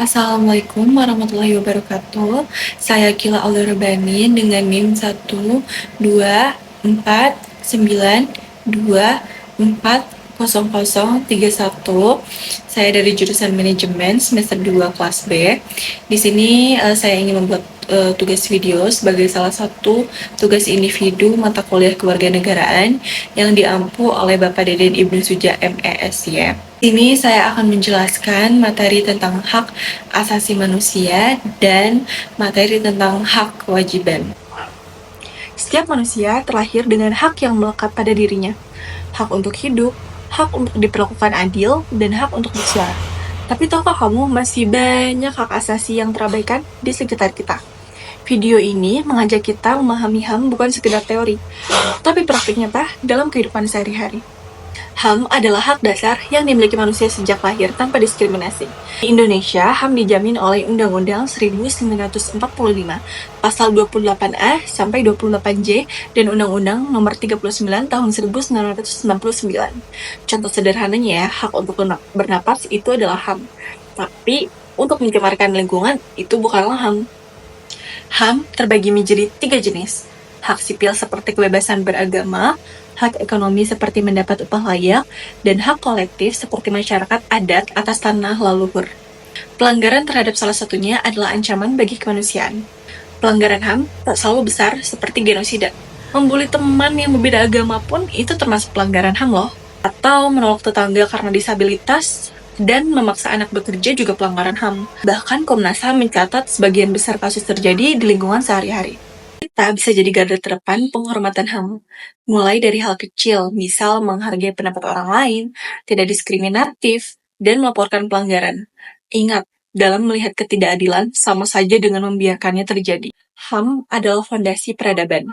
Assalamualaikum warahmatullahi wabarakatuh. Saya Kila Aldarabani dengan NIM 12494024031. Saya dari jurusan Manajemen semester 2 kelas B. Di sini saya ingin membuat tugas video sebagai salah satu tugas individu mata kuliah kewarganegaraan yang diampu oleh Bapak Deden Ibnu Suja MESY. Ini saya akan menjelaskan materi tentang hak asasi manusia dan materi tentang hak kewajiban. Setiap manusia terlahir dengan hak yang melekat pada dirinya. Hak untuk hidup, hak untuk diperlakukan adil, dan hak untuk bersuara. Tapi tahukah kamu masih banyak hak asasi yang terabaikan di sekitar kita? Video ini mengajak kita memahami HAM bukan sekedar teori, tapi praktik nyata dalam kehidupan sehari-hari. HAM adalah hak dasar yang dimiliki manusia sejak lahir tanpa diskriminasi. Di Indonesia, HAM dijamin oleh Undang-Undang 1945, Pasal 28A sampai 28J, dan Undang-Undang Nomor 39 Tahun 1999. Contoh sederhananya ya, hak untuk bernapas itu adalah HAM. Tapi, untuk mencemarkan lingkungan itu bukanlah HAM. HAM terbagi menjadi 3 jenis. Hak sipil seperti kebebasan beragama, hak ekonomi seperti mendapat upah layak, dan hak kolektif seperti masyarakat adat atas tanah leluhur. Pelanggaran terhadap salah satunya adalah ancaman bagi kemanusiaan. Pelanggaran HAM tak selalu besar seperti genosida. Membuli teman yang berbeda agama pun itu termasuk pelanggaran HAM loh. Atau menolak tetangga karena disabilitas, dan memaksa anak bekerja juga pelanggaran HAM. Bahkan Komnas HAM mencatat sebagian besar kasus terjadi di lingkungan sehari-hari. Kita bisa jadi garda terdepan penghormatan HAM, mulai dari hal kecil, misal menghargai pendapat orang lain, tidak diskriminatif, dan melaporkan pelanggaran. Ingat, dalam melihat ketidakadilan sama saja dengan membiarkannya terjadi. HAM adalah fondasi peradaban.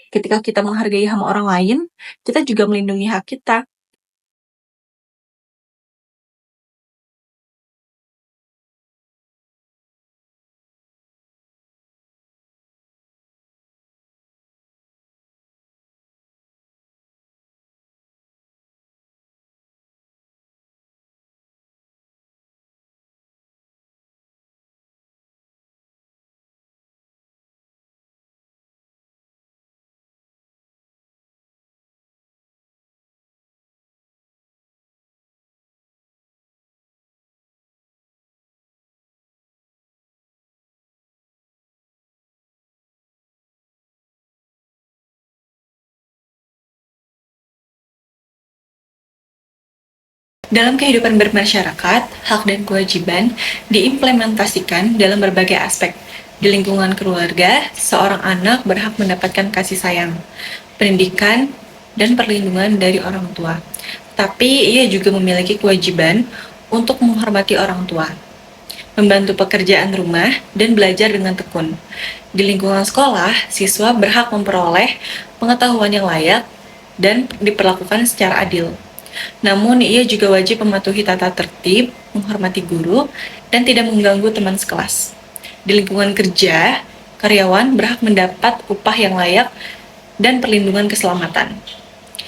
Ketika kita menghargai HAM orang lain, kita juga melindungi hak kita. Dalam kehidupan bermasyarakat, hak dan kewajiban diimplementasikan dalam berbagai aspek. Di lingkungan keluarga, seorang anak berhak mendapatkan kasih sayang, pendidikan, dan perlindungan dari orang tua. Tapi ia juga memiliki kewajiban untuk menghormati orang tua, membantu pekerjaan rumah, dan belajar dengan tekun. Di lingkungan sekolah, siswa berhak memperoleh pengetahuan yang layak dan diperlakukan secara adil. Namun, ia juga wajib mematuhi tata tertib, menghormati guru, dan tidak mengganggu teman sekelas. Di lingkungan kerja, karyawan berhak mendapat upah yang layak dan perlindungan keselamatan.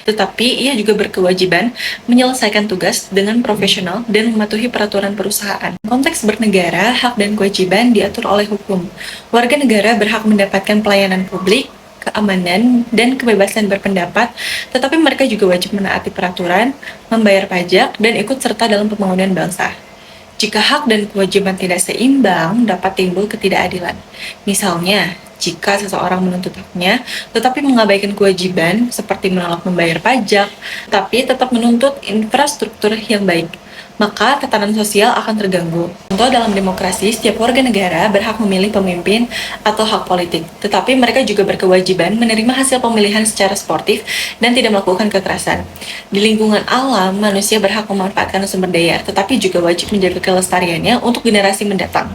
Tetapi, ia juga berkewajiban menyelesaikan tugas dengan profesional dan mematuhi peraturan perusahaan. Konteks bernegara, hak dan kewajiban diatur oleh hukum. Warga negara berhak mendapatkan pelayanan publik, keamanan, dan kebebasan berpendapat, tetapi mereka juga wajib menaati peraturan, membayar pajak, dan ikut serta dalam pembangunan bangsa. Jika hak dan kewajiban tidak seimbang, dapat timbul ketidakadilan. Misalnya, jika seseorang menuntut haknya, tetapi mengabaikan kewajiban, seperti menolak membayar pajak, tapi tetap menuntut infrastruktur yang baik, maka tatanan sosial akan terganggu. Contoh, dalam demokrasi, setiap warga negara berhak memilih pemimpin atau hak politik, tetapi mereka juga berkewajiban menerima hasil pemilihan secara sportif dan tidak melakukan kekerasan. Di lingkungan alam, manusia berhak memanfaatkan sumber daya, tetapi juga wajib menjaga kelestariannya untuk generasi mendatang.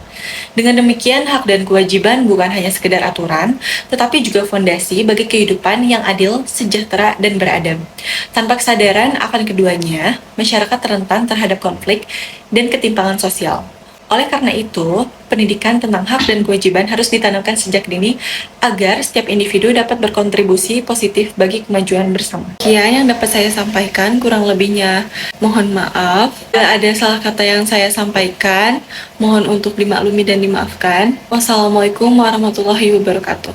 Dengan demikian, hak dan kewajiban bukan hanya sekedar aturan, tetapi juga fondasi bagi kehidupan yang adil, sejahtera, dan beradab. Tanpa kesadaran akan keduanya, masyarakat rentan terhadap konflik dan ketimpangan sosial. Oleh karena itu, pendidikan tentang hak dan kewajiban harus ditanamkan sejak dini agar setiap individu dapat berkontribusi positif bagi kemajuan bersama. Sekian yang dapat saya sampaikan, kurang lebihnya mohon maaf. Bila ada salah kata yang saya sampaikan, mohon untuk dimaklumi dan dimaafkan. Wassalamualaikum warahmatullahi wabarakatuh.